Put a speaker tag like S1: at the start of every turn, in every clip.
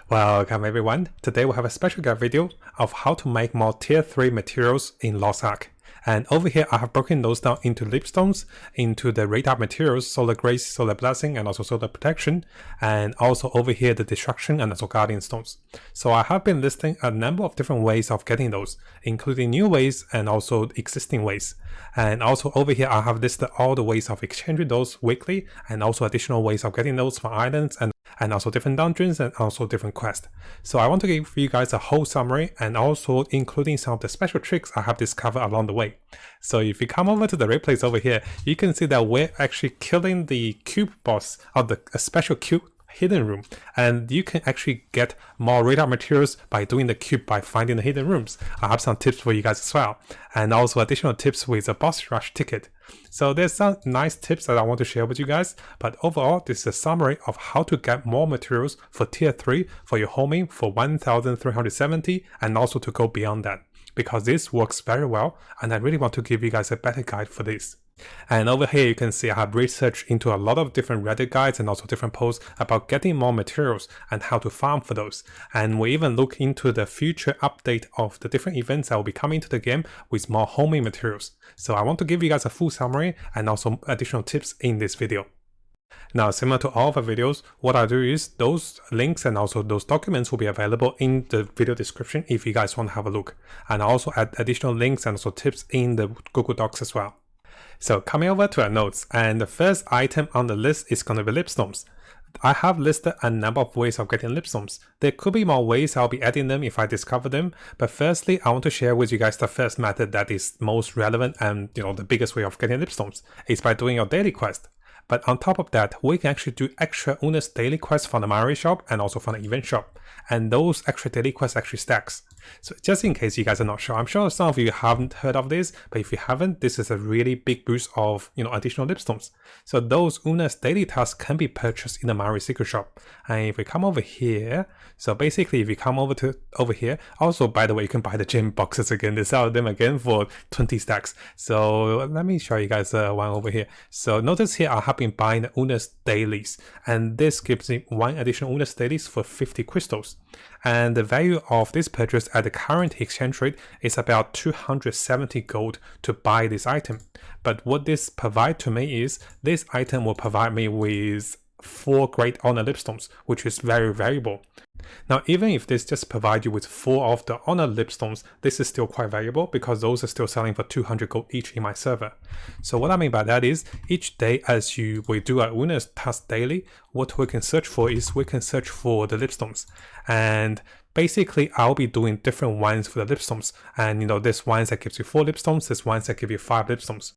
S1: Welcome everyone. Today we have a special guide video of how to make more tier 3 materials in Lost Ark. And over here I have broken those down into Leapstones, into the radar materials, Solar Grace, Solar Blessing, and also Solar Protection, and also over here the Destruction and also Guardian Stones. So I have been listing a number of different ways of getting those, including new ways and also existing ways. And also over here I have listed all the ways of exchanging those weekly, and also additional ways of getting those from islands and also different dungeons and also different quests. So I want to give you guys a whole summary and also including some of the special tricks I have discovered along the way. So if you come over to the replays over here, you can see that we're actually killing the cube boss of the special cube hidden room, and you can actually get more radar materials by doing the cube by finding the hidden rooms. I have some tips for you guys as well, and also additional tips with a boss rush ticket. So there's some nice tips that I want to share with you guys, but overall this is a summary of how to get more materials for tier 3 for your homing for 1370 and also to go beyond that, because this works very well and I really want to give you guys a better guide for this. And over here you can see I have researched into a lot of different Reddit guides and also different posts about getting more materials and how to farm for those. And we even look into the future update of the different events that will be coming to the game with more homing materials. So I want to give you guys a full summary and also additional tips in this video. Now, similar to all of our videos, what I do is those links and also those documents will be available in the video description if you guys want to have a look. And I also add additional links and also tips in the Google Docs as well. So coming over to our notes, and the first item on the list is going to be Leapstones. I have listed a number of ways of getting Leapstones. There could be more ways, I'll be adding them if I discover them, but firstly I want to share with you guys the first method that is most relevant and the biggest way of getting Leapstones is by doing your daily quest. But on top of that, we can actually do extra Una's daily quests from the Mari shop and also from the event shop. And those extra daily quests actually stacks. So just in case you guys are not sure, I'm sure some of you haven't heard of this, but if you haven't, this is a really big boost of additional Leapstones. So those Una's daily tasks can be purchased in the Mari secret shop. And if we come over here, so basically if you come over here, also by the way, you can buy the gem boxes again. They sell them again for 20 stacks. So let me show you guys one over here. So notice here I have been buying the Una's dailies, and this gives me one additional Una's dailies for 50 crystals. And the value of this purchase at the current exchange rate is about 270 gold to buy this item. But what this provides to me is this item will provide me with 4 Great Honor Leapstones, which is very valuable. Now, even if this just provides you with 4 of the Honor Leapstones, this is still quite valuable because those are still selling for 200 gold each in my server. So what I mean by that is, each day as we do our Una's task daily, what we can search for is we can search for the Leapstones. And basically I'll be doing different ones for the Leapstones. And there's ones that gives you 4 Leapstones, there's ones that give you 5 Leapstones.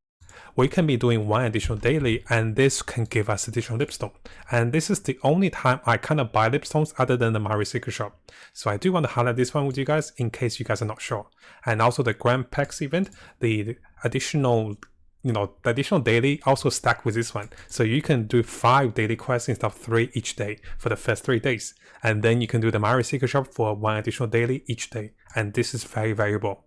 S1: We can be doing one additional daily, and this can give us additional Leapstone. And this is the only time I kind of buy Leapstones other than the Mari secret shop. So I do want to highlight this one with you guys in case you guys are not sure. And also the Grand Packs event, the additional the additional daily also stack with this one. So you can do 5 daily quests instead of 3 each day for the first 3 days. And then you can do the Mari secret shop for 1 additional daily each day. And this is very valuable.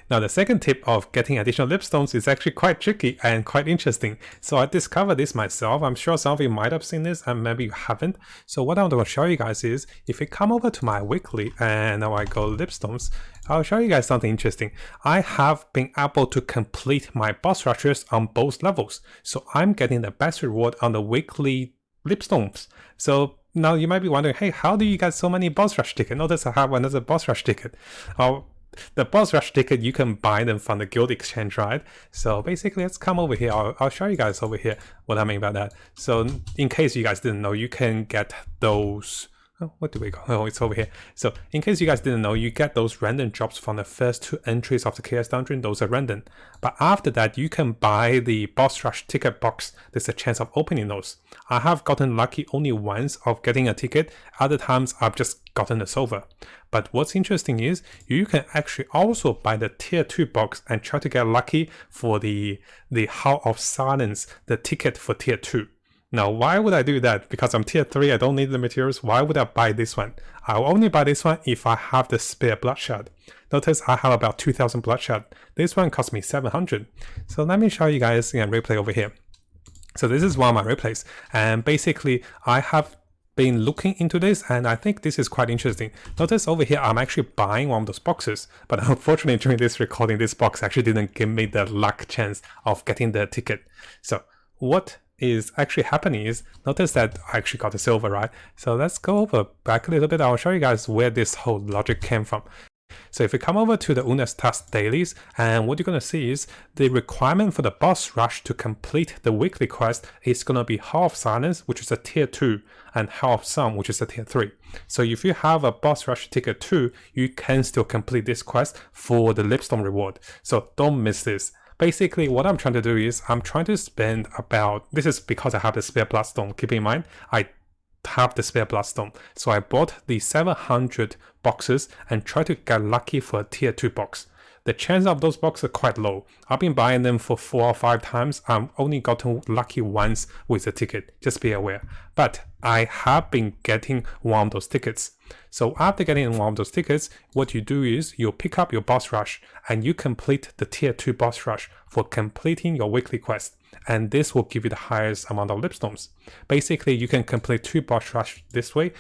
S1: Now, the second tip of getting additional Leapstones is actually quite tricky and quite interesting. So I discovered this myself. I'm sure some of you might have seen this and maybe you haven't. So what I'm going to show you guys is, if you come over to my weekly and now I go Leapstones, I'll show you guys something interesting. I have been able to complete my boss rushes on both levels. So I'm getting the best reward on the weekly Leapstones. So now you might be wondering, hey, how do you get so many boss rush tickets? Notice I have another boss rush ticket. The boss rush ticket, you can buy them from the guild exchange, right? So basically, let's come over here. I'll show you guys over here what I mean by that. So in case you guys didn't know, you can get those. Oh, what do we go? Oh, it's over here. So in case you guys didn't know, you get those random drops from the first 2 entries of the Chaos Dungeon. Those are random. But after that, you can buy the boss rush ticket box. There's a chance of opening those. I have gotten lucky only once of getting a ticket. Other times, I've just gotten a silver. But what's interesting is you can actually also buy the tier 2 box and try to get lucky for the Hall of Silence, the ticket for tier 2. Now, why would I do that? Because I'm tier 3, I don't need the materials. Why would I buy this one? I'll only buy this one if I have the spare bloodshot. Notice I have about 2000 bloodshot. This one cost me 700. So let me show you guys in a replay over here. So this is one of my replays. And basically, I have been looking into this, and I think this is quite interesting. Notice over here, I'm actually buying one of those boxes, but unfortunately during this recording, this box actually didn't give me the luck chance of getting the ticket. So what is actually happening is, notice that I actually got the silver, right? So let's go over back a little bit. I'll show you guys where this whole logic came from. So if we come over to the Una's task dailies, and what you're going to see is the requirement for the boss rush to complete the weekly quest is going to be Heart of Silence, which is a tier 2, and Heart of Sun, which is a tier 3. So if you have a boss rush tier 2, you can still complete this quest for the Leapstone reward. So don't miss this. Basically, what I'm trying to do is I'm trying to spend about, this is because I have the spare bloodstone. Keep in mind, I have the spare bloodstone, so I bought the 700 boxes and try to get lucky for a tier 2 box. The chance of those boxes are quite low. I've been buying them for 4 or 5 times. I've only gotten lucky once with a ticket, just be aware. But I have been getting one of those tickets. So after getting one of those tickets, what you do is you pick up your boss rush and you complete the tier 2 boss rush for completing your weekly quest. And this will give you the highest amount of Leapstones. Basically, you can complete 2 boss rush this way.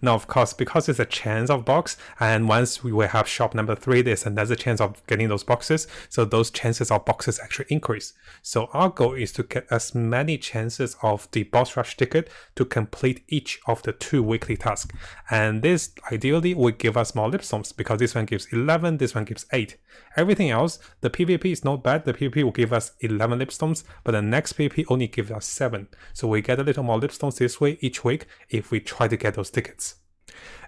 S1: Now, of course, because it's a chance of box, and once we will have shop number 3, there's another chance of getting those boxes. So those chances of boxes actually increase. So our goal is to get as many chances of the boss rush ticket to complete each of the 2 weekly tasks. And this ideally will give us more Leapstones, because this one gives 11, this one gives 8. Everything else, the PvP is not bad. The PvP will give us 11 Leapstones, but the next PvP only gives us 7. So we get a little more Leapstones this way each week if we try to get those tickets.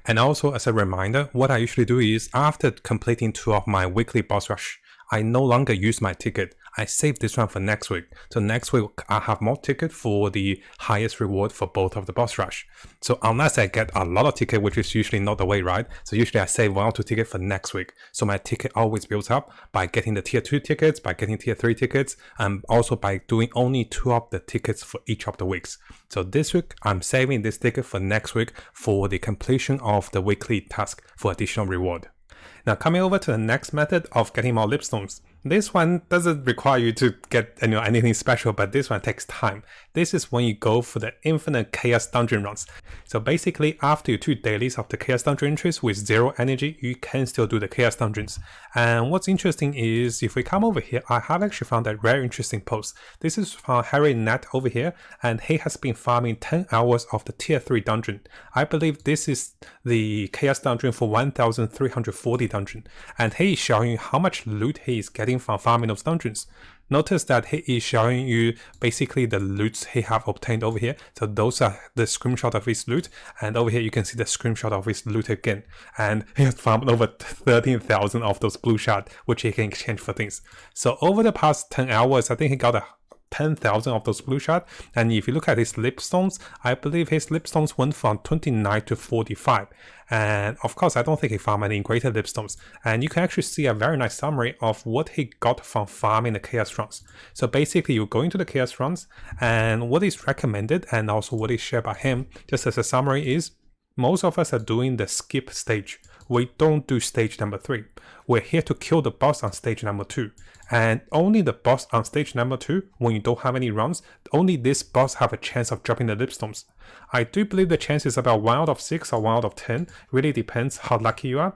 S1: And also, as a reminder, what I usually do is after completing 2 of my weekly boss rush, I no longer use my ticket. I save this one for next week. So next week, I have more ticket for the highest reward for both of the boss rush. So unless I get a lot of ticket, which is usually not the way, right? So usually I save 1 or 2 tickets for next week. So my ticket always builds up by getting the tier 2 tickets, by getting tier 3 tickets, and also by doing only 2 of the tickets for each of the weeks. So this week, I'm saving this ticket for next week for the completion of the weekly task for additional reward. Now coming over to the next method of getting more Leapstones. This one doesn't require you to get anything special, but this one takes time. This is when you go for the infinite chaos dungeon runs. So basically, after you 2 dailies of the chaos dungeon entries with 0 energy, you can still do the chaos dungeons. And what's interesting is, if we come over here, I have actually found a very interesting post. This is from Harry Nat over here, and he has been farming 10 hours of the tier 3 dungeon. I believe this is the chaos dungeon for 1340 dungeon, and he is showing you how much loot he is getting from farming those dungeons. Notice that he is showing you basically the loots he have obtained over here. So those are the screenshot of his loot, and over here you can see the screenshot of his loot again. And he has farmed over 13,000 of those blue shards, which he can exchange for things. So over the past 10 hours, I think he got 10,000 of those blue shards. And if you look at his Leapstones, I believe his Leapstones went from 29 to 45. And of course, I don't think he farmed any greater Leapstones. And you can actually see a very nice summary of what he got from farming the chaos runs. So basically, you go into the chaos runs, and what is recommended and also what is shared by him, just as a summary, is most of us are doing the skip stage. We don't do stage number 3. We're here to kill the boss on stage number 2. And only the boss on stage number 2, when you don't have any runs, only this boss have a chance of dropping the Leapstones. I do believe the chance is about 1 out of 6 or 1 out of 10, really depends how lucky you are.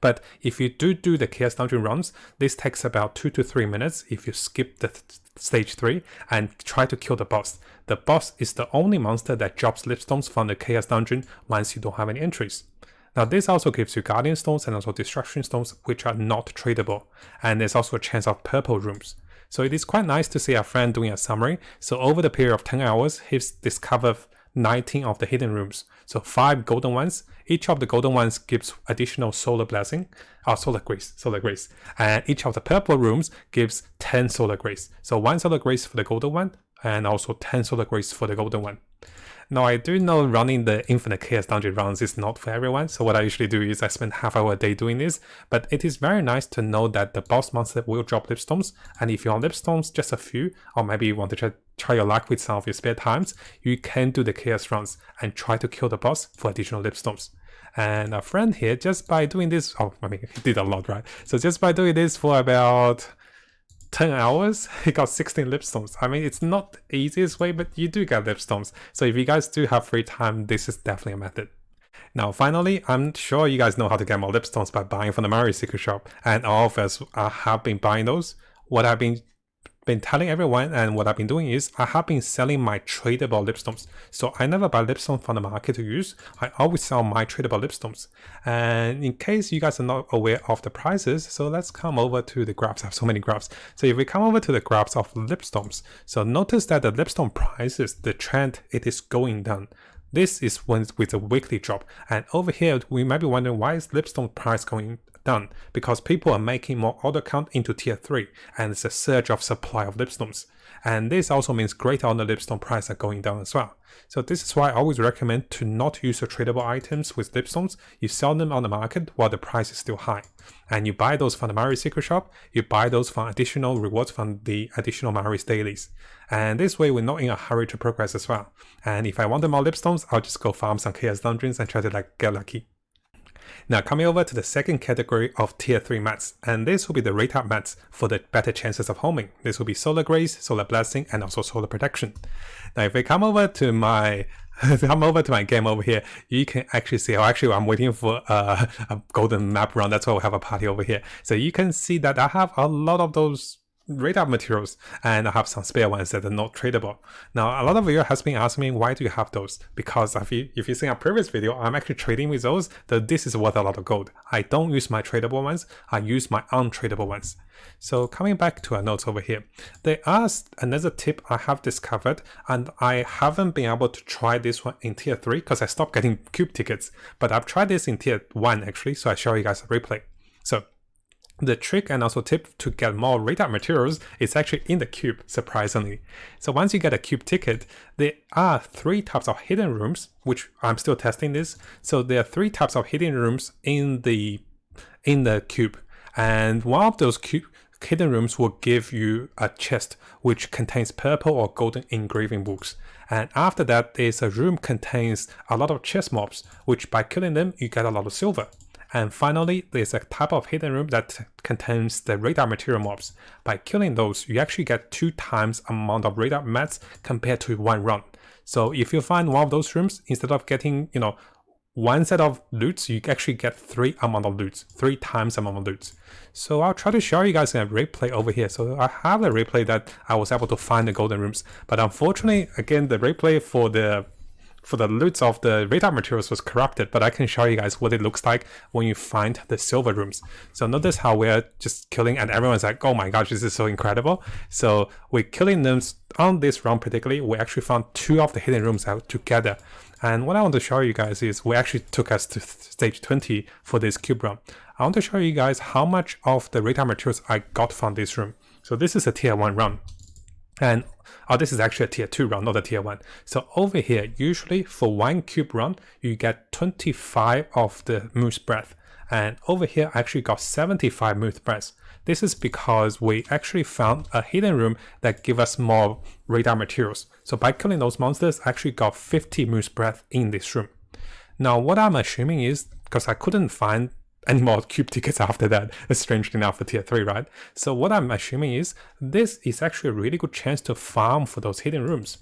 S1: But if you do the chaos dungeon runs, this takes about 2 to 3 minutes if you skip the stage 3 and try to kill the boss. The boss is the only monster that drops Leapstones from the chaos dungeon once you don't have any entries. Now this also gives you Guardian Stones and also Destruction Stones, which are not tradable, and there's also a chance of purple rooms. So it is quite nice to see our friend doing a summary. So over the period of 10 hours, he's discovered 19 of the hidden rooms. So 5 golden ones. Each of the golden ones gives additional solar blessing, solar grace. And each of the purple rooms gives 10 solar grace. So 1 solar grace for the golden one, and also 10 solar grace for the golden one. Now, I do know running the infinite chaos dungeon runs is not for everyone, so what I usually do is I spend half hour a day doing this, but it is very nice to know that the boss monster will drop Leapstones, and if you want Leapstones, just a few, or maybe you want to try your luck with some of your spare times, you can do the chaos runs and try to kill the boss for additional Leapstones. And a friend here, just by doing this, he did a lot, right? So just by doing this for about 10 hours, he got 16 Leapstones. I mean, it's not the easiest way, but you do get Leapstones. So if you guys do have free time, this is definitely a method. Now, finally, I'm sure you guys know how to get more Leapstones by buying from the Mario Secret Shop, and all of us have been buying those. What I've been telling everyone and what I've been doing is I have been selling my tradable Leapstones. So I never buy Leapstones from the market to use. I always sell my tradable Leapstones. And in case you guys are not aware of the prices, so let's come over to the graphs. I have so many graphs. So if we come over to the graphs of Leapstones, so notice that the Leapstone prices, the trend, it is going down. This is when with a weekly drop. And over here, we might be wondering why is Leapstone price going down? Because people are making more order count into tier 3 and it's a surge of supply of Leapstones. And this also means greater on the Leapstone price are going down as well. So this is why I always recommend to not use your tradable items with Leapstones. You sell them on the market while the price is still high. And you buy those from the Mario Secret Shop, you buy those for additional rewards from the additional Mario's dailies. And this way we're not in a hurry to progress as well. And if I want more Leapstones, I'll just go farm some chaos dungeons and try to get lucky. Now coming over to the second category of tier 3 mats, and this will be the rate up mats for the better chances of homing. This will be Solar Grace, Solar Blessing, and also Solar Protection. Now if we come over to my game over here, you can actually see, I'm waiting for a golden map run, that's why we have a party over here. So you can see that I have a lot of those radar materials and I have some spare ones that are not tradable. Now a lot of you has been asking me why do you have those, because if you see our previous video, I'm actually trading with those, that this is worth a lot of gold. I don't use my tradable ones, I use my untradable ones. So coming back to our notes over here, there is another tip I have discovered, and I haven't been able to try this one in tier 3 because I stopped getting cube tickets, but I've tried this in tier 1 actually, so I show you guys a replay. So the trick and also tip to get more radar materials is actually in the cube, surprisingly. So once you get a cube ticket, there are 3 types of hidden rooms, which I'm still testing this. So there are 3 types of hidden rooms in the cube. And one of those hidden rooms will give you a chest which contains purple or golden engraving books. And after that, there's a room contains a lot of chest mobs, which by killing them, you get a lot of silver. And finally, there's a type of hidden room that contains the radar material mobs. By killing those, you actually get 2 times amount of radar mats compared to 1 run. So if you find one of those rooms, instead of getting, 1 set of loots, you actually get 3 amount of loots, 3 times amount of loots. So I'll try to show you guys a replay over here. So I have a replay that I was able to find the golden rooms, but unfortunately, again, the replay for the loots of the radar materials was corrupted, but I can show you guys what it looks like when you find the silver rooms. So notice how we're just killing and everyone's like, oh my gosh, this is so incredible. So we're killing them on this round particularly. We actually found 2 of the hidden rooms out together. And what I want to show you guys is we actually took us to stage 20 for this cube run. I want to show you guys how much of the radar materials I got from this room. So this is a tier 1 run. And this is actually a tier 2 run, not a tier 1. So over here, usually for 1 cube run, you get 25 of the Moose Breath. And over here, I actually got 75 Moose Breaths. This is because we actually found a hidden room that give us more radar materials. So by killing those monsters, I actually got 50 Moose Breath in this room. Now, what I'm assuming is, because I couldn't find any more cube tickets after that, strangely enough for tier 3, right? So what I'm assuming is this is actually a really good chance to farm for those hidden rooms.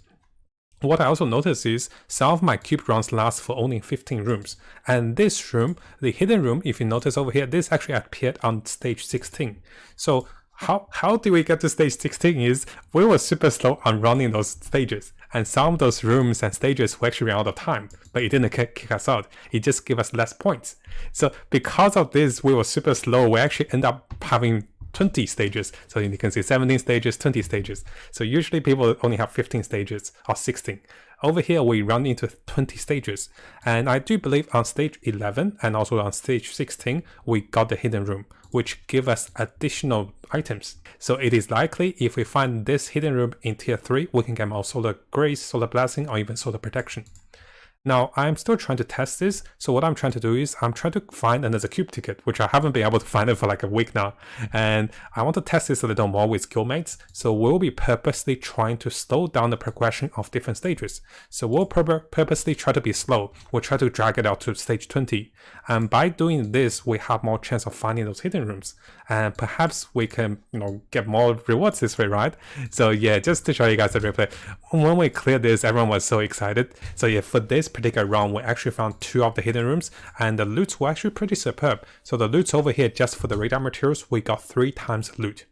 S1: What I also noticed is some of my cube runs last for only 15 rooms. And this room, the hidden room, if you notice over here, this actually appeared on stage 16. So how did we get to stage 16 is we were super slow on running those stages. And some of those rooms and stages we actually ran out of time, but it didn't kick us out. It just gave us less points. So because of this, we were super slow. We actually end up having 20 stages. So you can see 17 stages, 20 stages. So usually people only have 15 stages or 16. Over here, we run into 20 stages. And I do believe on stage 11 and also on stage 16, we got the hidden room, which give us additional items. So it is likely if we find this hidden room in tier 3, we can get more Solar Grace, Solar Blessing, or even Solar Protection. Now, I'm still trying to test this, so what I'm trying to do is I'm trying to find another cube ticket, which I haven't been able to find it for like a week now. And I want to test this a little more with guildmates, so we'll be purposely trying to slow down the progression of different stages. So we'll purposely try to be slow. We'll try to drag it out to stage 20. And by doing this, we have more chance of finding those hidden rooms. And perhaps we can, get more rewards this way, right? So yeah, just to show you guys the replay. When we cleared this, everyone was so excited. So yeah, for this particular round, we actually found 2 of the hidden rooms, and the loots were actually pretty superb. So the loots over here, just for the radar materials, we got 3 times loot.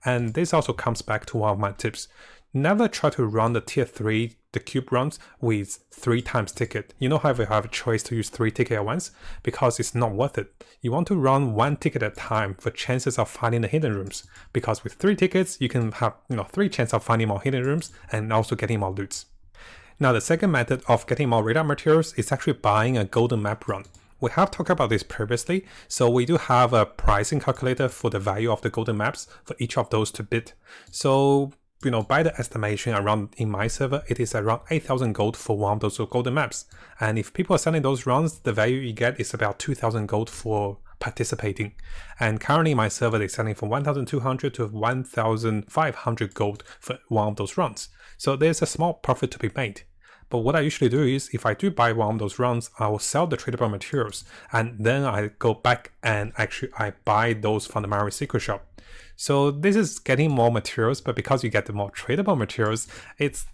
S1: And this also comes back to one of my tips. Never try to run the tier 3, the cube runs, with 3 times ticket. You know how you have a choice to use 3 tickets at once? Because it's not worth it. You want to run 1 ticket at a time for chances of finding the hidden rooms. Because with 3 tickets, you can have 3 chances of finding more hidden rooms and also getting more loots. Now the second method of getting more radar materials is actually buying a golden map run. We have talked about this previously, so we do have a pricing calculator for the value of the golden maps for each of those 2 bit. So by the estimation around in my server, it is around 8,000 gold for one of those golden maps. And if people are selling those runs, the value you get is about 2,000 gold for participating. And currently my server is selling from 1,200 to 1,500 gold for one of those runs. So there's a small profit to be made. But what I usually do is, if I do buy one of those runs, I will sell the tradable materials, and then I go back and actually I buy those from the Maori secret shop. So this is getting more materials, but because you get the more tradable materials, it's,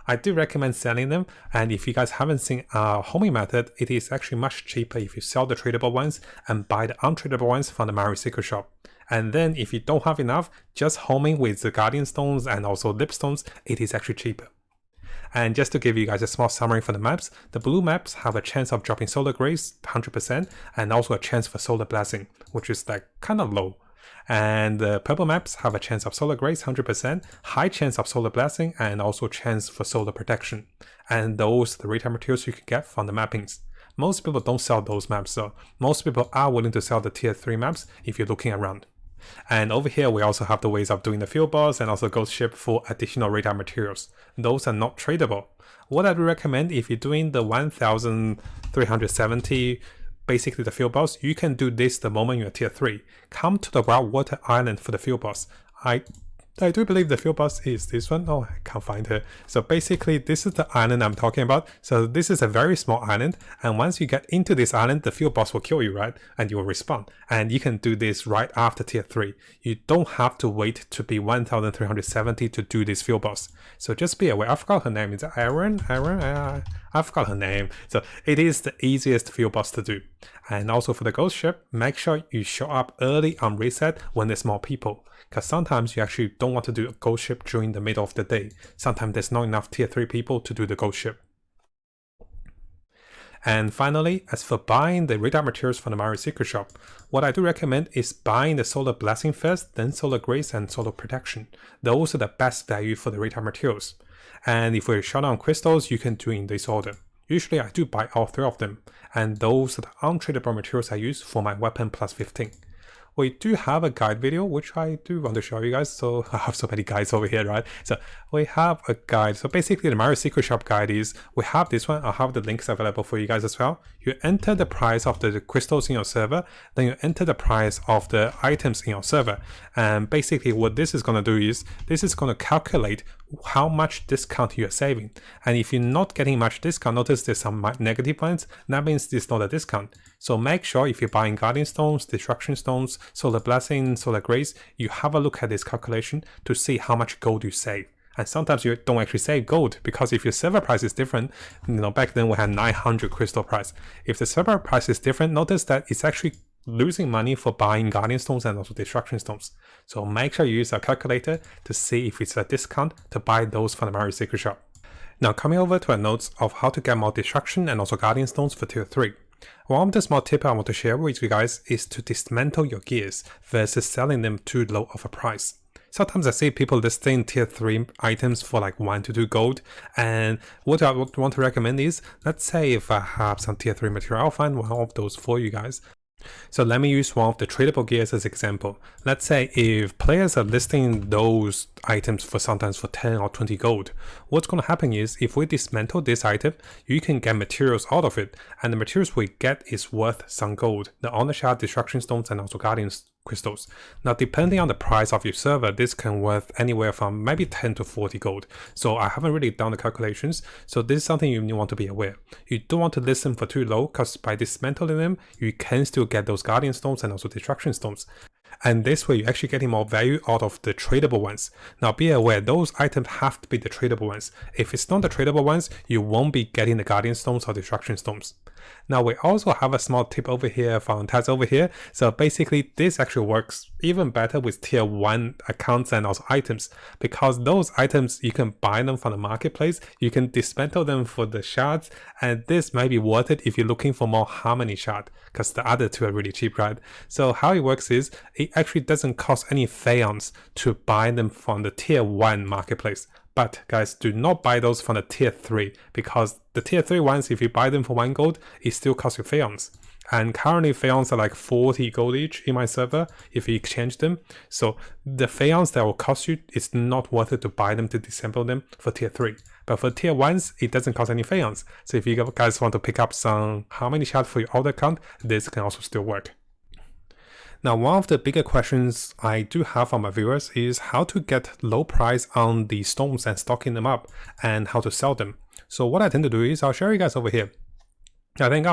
S1: I do recommend selling them. And if you guys haven't seen our homing method, it is actually much cheaper if you sell the tradable ones and buy the untradable ones from the Maori secret shop. And then if you don't have enough, just homing with the guardian stones and also leapstones, it is actually cheaper. And just to give you guys a small summary for the maps, the blue maps have a chance of dropping solar grace 100% and also a chance for solar blessing, which is like kind of low. And the purple maps have a chance of solar grace 100%, high chance of solar blessing, and also chance for solar protection. And those are the retail materials you can get from the mappings. Most people don't sell those maps, so most people are willing to sell the tier 3 maps if you're looking around. And over here, we also have the ways of doing the field boss and also ghost ship for additional radar materials. Those are not tradable. What I would recommend, if you're doing the 1,370, basically the field boss, you can do this the moment you're tier 3. Come to the Wild Water Island for the field boss. I do believe the field boss is this one. Oh, I can't find her. So basically, this is the island I'm talking about. So this is a very small island. And once you get into this island, the field boss will kill you, right? And you will respawn. And you can do this right after tier 3. You don't have to wait to be 1,370 to do this field boss. So just be aware. I forgot her name. Is it Aaron? I forgot her name. So it is the easiest field boss to do. And also for the ghost ship, make sure you show up early on reset when there's more people. Because sometimes you actually don't want to do a ghost ship during the middle of the day. Sometimes there's not enough tier 3 people to do the ghost ship. And finally, as for buying the radar materials from the Maori secret shop, what I do recommend is buying the solar blessing first, then solar grace and solar protection. Those are the best value for the radar materials. And if we're short on crystals, you can do in this order. Usually I do buy all 3 of them, and those are the untradable materials I use for my weapon plus 15. We do have a guide video, which I do want to show you guys. So I have so many guides over here, right? So we have a guide. So basically the Maori secret shop guide is, we have this one. I'll have the links available for you guys as well. You enter the price of the crystals in your server, then you enter the price of the items in your server. And basically what this is going to do is, this is going to calculate how much discount you're saving. And if you're not getting much discount, notice there's some negative points, that means it's not a discount. So make sure if you're buying guardian stones, destruction stones, solar blessing, solar grace, you have a look at this calculation to see how much gold you save. And sometimes you don't actually save gold, because if your server price is different, back then we had 900 crystal price. If the server price is different, notice that it's actually losing money for buying guardian stones and also destruction stones. So make sure you use a calculator to see if it's a discount to buy those from the Maori secret shop. Now coming over to our notes of how to get more destruction and also guardian stones for tier 3. One of the small tip I want to share with you guys is to dismantle your gears versus selling them too low of a price. Sometimes I see people listing tier 3 items for like 1 to 2 gold, and what I would want to recommend is, let's say if I have some tier 3 material, I'll find one of those for you guys. So let me use one of the tradable gears as example. Let's say if players are listing those items for sometimes for 10 or 20 gold, what's going to happen is if we dismantle this item, you can get materials out of it, and the materials we get is worth some gold, the honor shard, destruction stones, and also guardian crystals. Now depending on the price of your server, this can worth anywhere from maybe 10 to 40 gold. So I haven't really done the calculations, so this is something you want to be aware. You don't want to list them for too low, because by dismantling them, you can still get those guardian stones and also destruction stones. And this way you're actually getting more value out of the tradable ones. Now be aware, those items have to be the tradable ones. If it's not the tradable ones, you won't be getting the guardian stones or destruction stones. Now we also have a small tip over here from Taz over here. So basically this actually works even better with tier 1 accounts and also items, because those items you can buy them from the marketplace, you can dismantle them for the shards, and this might be worth it if you're looking for more harmony shard, because the other two are really cheap, right? So how it works is it actually doesn't cost any Phaons to buy them from the tier 1 marketplace. But guys, do not buy those from the tier 3, because the tier 3 ones, if you buy them for 1 gold, it still costs you Phaons. And currently Phaons are like 40 gold each in my server if you exchange them. So the Phaons that will cost you, it's not worth it to buy them to disassemble them for tier 3. But for tier 1s, it doesn't cost any Phaons. So if you guys want to pick up some harmony shard for your old account, this can also still work. Now, one of the bigger questions I do have from my viewers is how to get low price on the stones and stocking them up, and how to sell them. So what I tend to do is I'll show you guys over here. I think,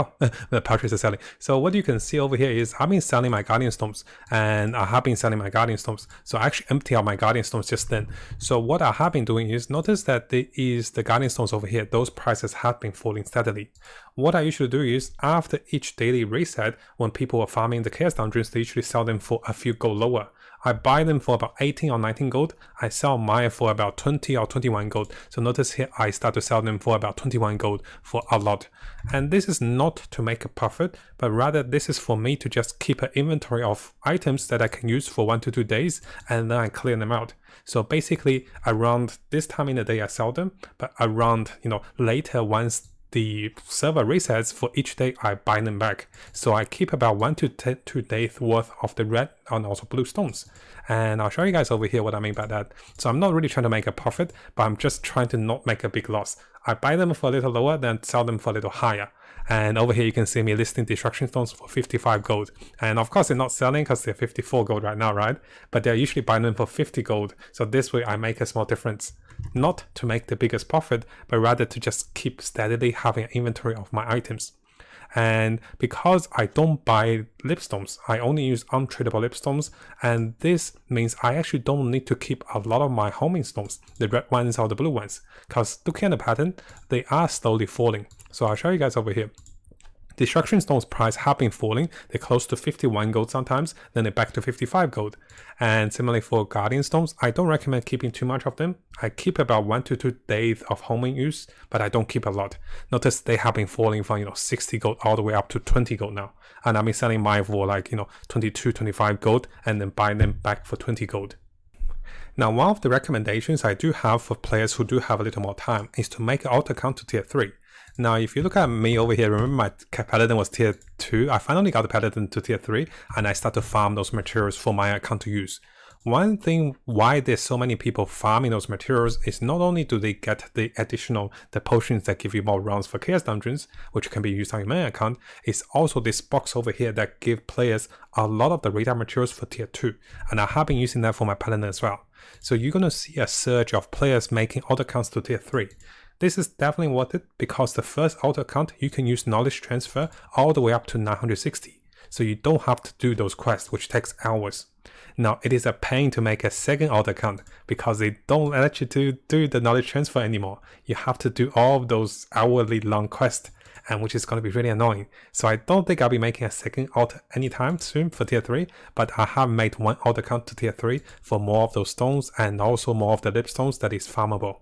S1: the purchase is selling. So what you can see over here is I've been selling my guardian stones, and I have been selling my guardian stones. So I actually empty out my guardian stones just then. So what I have been doing is notice that there is the guardian stones over here. Those prices have been falling steadily. What I usually do is after each daily reset, when people are farming the chaos dungeons, they usually sell them for a few gold lower. I buy them for about 18 or 19 gold. I sell mine for about 20 or 21 gold. So notice here I start to sell them for about 21 gold for a lot. And this is not to make a profit, but rather this is for me to just keep an inventory of items that I can use for 1 to 2 days, and then I clear them out. So basically around this time in the day I sell them, but around later, once the server resets for each day, I buy them back. So I keep about 1 to 2 days worth of the red and also blue stones. And I'll show you guys over here what I mean by that. So I'm not really trying to make a profit, but I'm just trying to not make a big loss. I buy them for a little lower, then sell them for a little higher. And over here you can see me listing destruction stones for 55 gold. And of course they're not selling because they're 54 gold right now, right? But they're usually buying them for 50 gold. So this way I make a small difference. Not to make the biggest profit, but rather to just keep steadily having an inventory of my items. And because I don't buy Leapstones, I only use untradable Leapstones, and this means I actually don't need to keep a lot of my homing stones, the red ones or the blue ones, because looking at the pattern, they are slowly falling. So I'll show you guys over here. Destruction stones price have been falling. They're close to 51 gold sometimes, then they're back to 55 gold. And similarly for guardian stones, I don't recommend keeping too much of them. I keep about 1 to 2 days of homing use, but I don't keep a lot. Notice they have been falling from 60 gold all the way up to 20 gold now. And I've been selling mine for 22, 25 gold, and then buying them back for 20 gold. Now, one of the recommendations I do have for players who do have a little more time is to make an alt account to tier 3. Now, if you look at me over here, remember my paladin was tier 2. I finally got the paladin to tier 3, and I start to farm those materials for my account to use. One thing why there's so many people farming those materials is not only do they get the potions that give you more rounds for chaos dungeons, which can be used on your main account, it's also this box over here that give players a lot of the radar materials for tier 2, and I have been using that for my paladin as well. So you're going to see a surge of players making alt accounts to tier 3. This is definitely worth it because the first alt account you can use knowledge transfer all the way up to 960. So you don't have to do those quests, which takes hours. Now it is a pain to make a second alt account because they don't let you to do the knowledge transfer anymore. You have to do all of those hourly long quests, and which is going to be really annoying. So I don't think I'll be making a second alt anytime soon for tier 3, but I have made one alt account to tier 3 for more of those stones and also more of the Leapstones that is farmable.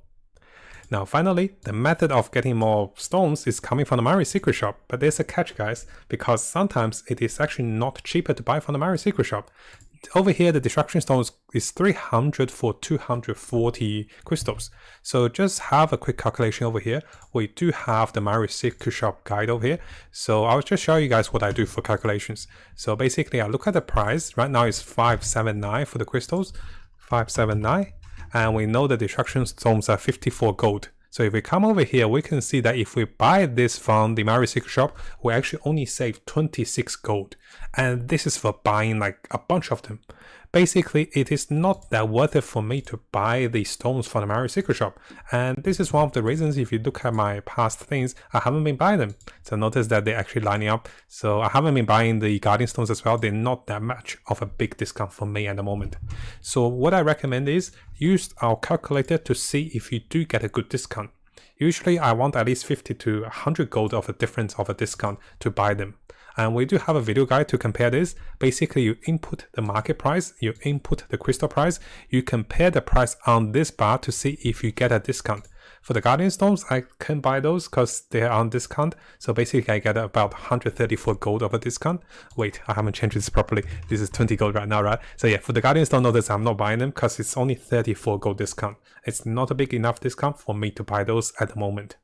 S1: Now finally, the method of getting more stones is coming from the Mari Secret Shop, but there's a catch guys, because sometimes it is actually not cheaper to buy from the Mari Secret Shop. over here, the destruction stones is 300 for 240 crystals. So just have a quick calculation over here. We do have the Mario Secret Shop guide over here. So I'll just show you guys what I do for calculations. So basically I look at the price. Right now it's 579 for the crystals, 579. And we know the destruction stones are 54 gold. So if we come over here, we can see that if we buy this from the Mario Secret Shop, we actually only save 26 gold. And this is for buying like a bunch of them. Basically, it is not that worth it for me to buy these stones from the Mario Secret Shop. And this is one of the reasons, if you look at my past things, I haven't been buying them. So notice that they're actually lining up. So I haven't been buying the Guardian Stones as well. They're not that much of a big discount for me at the moment. So what I recommend is use our calculator to see if you do get a good discount. Usually I want at least 50 to 100 gold of a difference of a discount to buy them. And we do have a video guide to compare this. Basically, you input the market price, you input the crystal price, you compare the price on this bar to see if you get a discount. For the Guardian Stones, I can buy those because they're on discount. So basically, I get about 134 gold of a discount. Wait, I haven't changed this properly. This is 20 gold right now, right? So yeah, for the Guardian Stone, notice I'm not buying them because it's only 34 gold discount. It's not a big enough discount for me to buy those at the moment.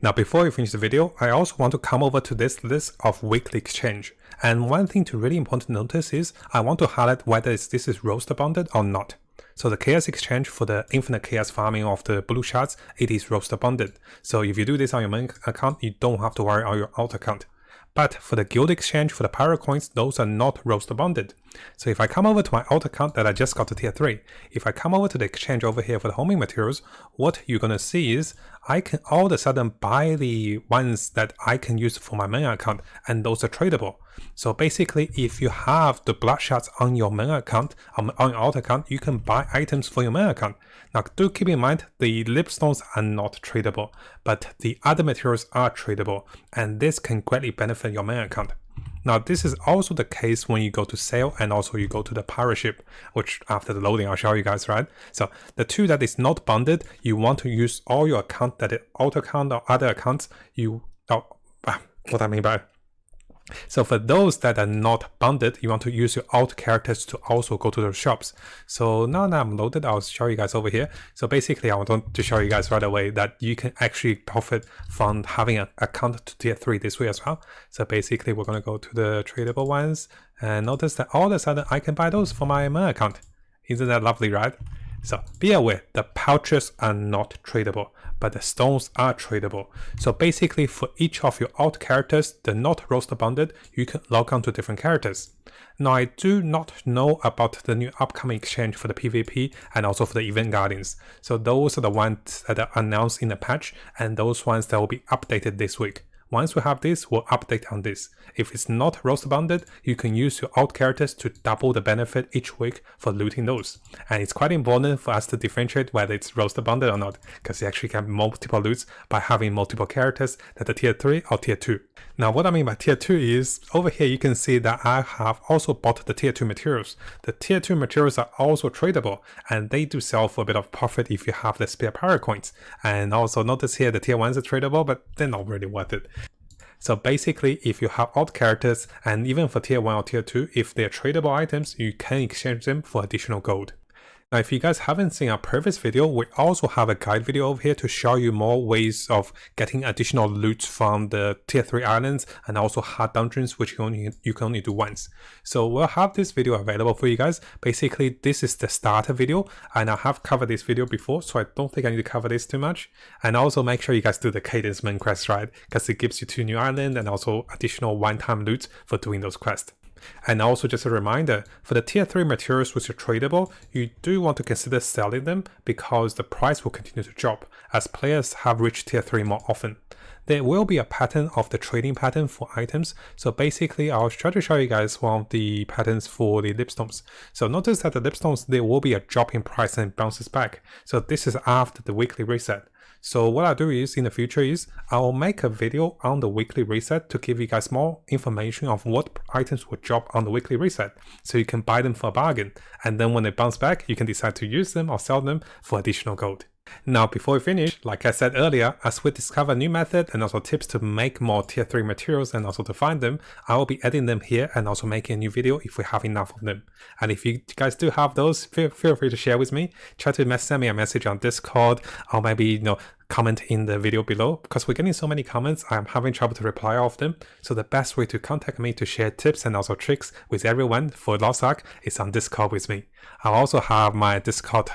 S1: Now, before we finish the video, I also want to come over to this list of weekly exchange. And one thing to really important to notice is I want to highlight whether this is roster bonded or not. So the chaos exchange for the infinite chaos farming of the blue shards, it is roster bonded. So if you do this on your main account, you don't have to worry on your alt account. But for the guild exchange, for the pyro coins, those are not roster bonded. So if I come over to my alt account that I just got to tier 3, if I come over to the exchange over here for the homing materials, what you're going to see is I can all of a sudden buy the ones that I can use for my main account, and those are tradable. So basically, if you have the blood shards on your main account, on your alt account, you can buy items for your main account. Now do keep in mind, the Leapstones are not tradable, but the other materials are tradable, and this can greatly benefit your main account. Now this is also the case when you go to sale and also you go to the pirate ship, which after the loading I'll show you guys, right? So the two that is not bonded, you want to use all your account, that is alt account or other accounts, what I mean by so for those that are not bonded, you want to use your alt characters to also go to those shops. So now that I'm loaded, I'll show you guys over here. So basically I want to show you guys right away that you can actually profit from having an account to tier 3 this way as well. So basically we're going to go to the tradable ones and notice that all of a sudden I can buy those for my main account. Isn't that lovely, right? So be aware, the pouches are not tradable, but the stones are tradable. So basically for each of your alt characters, they're not roster bonded, you can log on to different characters. Now I do not know about the new upcoming exchange for the PvP and also for the event guardians. So those are the ones that are announced in the patch and those ones that will be updated this week. Once we have this, we'll update on this. If it's not roster bonded, you can use your alt characters to double the benefit each week for looting those. And it's quite important for us to differentiate whether it's roster bonded or not, because you actually get multiple loots by having multiple characters that are tier 3 or tier 2. Now what I mean by tier 2 is, over here you can see that I have also bought the tier 2 materials. The tier 2 materials are also tradable, and they do sell for a bit of profit if you have the spare power coins. And also notice here the tier 1s are tradable, but they're not really worth it. So basically, if you have alt characters, and even for tier 1 or tier 2, if they're tradable items, you can exchange them for additional gold. Now, if you guys haven't seen our previous video, we also have a guide video over here to show you more ways of getting additional loot from the tier 3 islands and also hard dungeons, which you can only do once. So we'll have this video available for you guys. Basically, this is the starter video, and I have covered this video before, so I don't think I need to cover this too much. And also make sure you guys do the Cadence main quest, right? Because it gives you 2 new islands and also additional one-time loot for doing those quests. And also just a reminder, for the tier 3 materials which are tradable, you do want to consider selling them because the price will continue to drop as players have reached tier 3 more often. There will be a pattern of the trading pattern for items, so basically I'll try to show you guys one of the patterns for the Leapstones. So notice that the Leapstones, there will be a drop in price and it bounces back. So this is after the weekly reset. So what I'll do is, in the future is, I'll make a video on the weekly reset to give you guys more information of what items will drop on the weekly reset. So you can buy them for a bargain. And then when they bounce back, you can decide to use them or sell them for additional gold. Now, before we finish, like I said earlier, as we discover a new method and also tips to make more tier 3 materials and also to find them, I will be adding them here and also making a new video if we have enough of them. And if you guys do have those, feel free to share with me. Try to send me a message on Discord, or maybe, comment in the video below, because we're getting so many comments, I'm having trouble to reply all of them. So the best way to contact me to share tips and also tricks with everyone for Lost Ark is on Discord with me. I'll also have my Discord,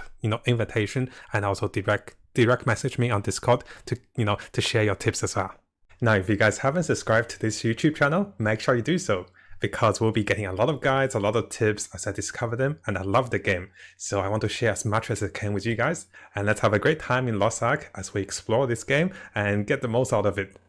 S1: invitation, and also direct message me on Discord to share your tips as well. Now, if you guys haven't subscribed to this YouTube channel, make sure you do so, because we'll be getting a lot of guides, a lot of tips as I discover them, and I love the game. So I want to share as much as I can with you guys, and let's have a great time in Lost Ark as we explore this game and get the most out of it.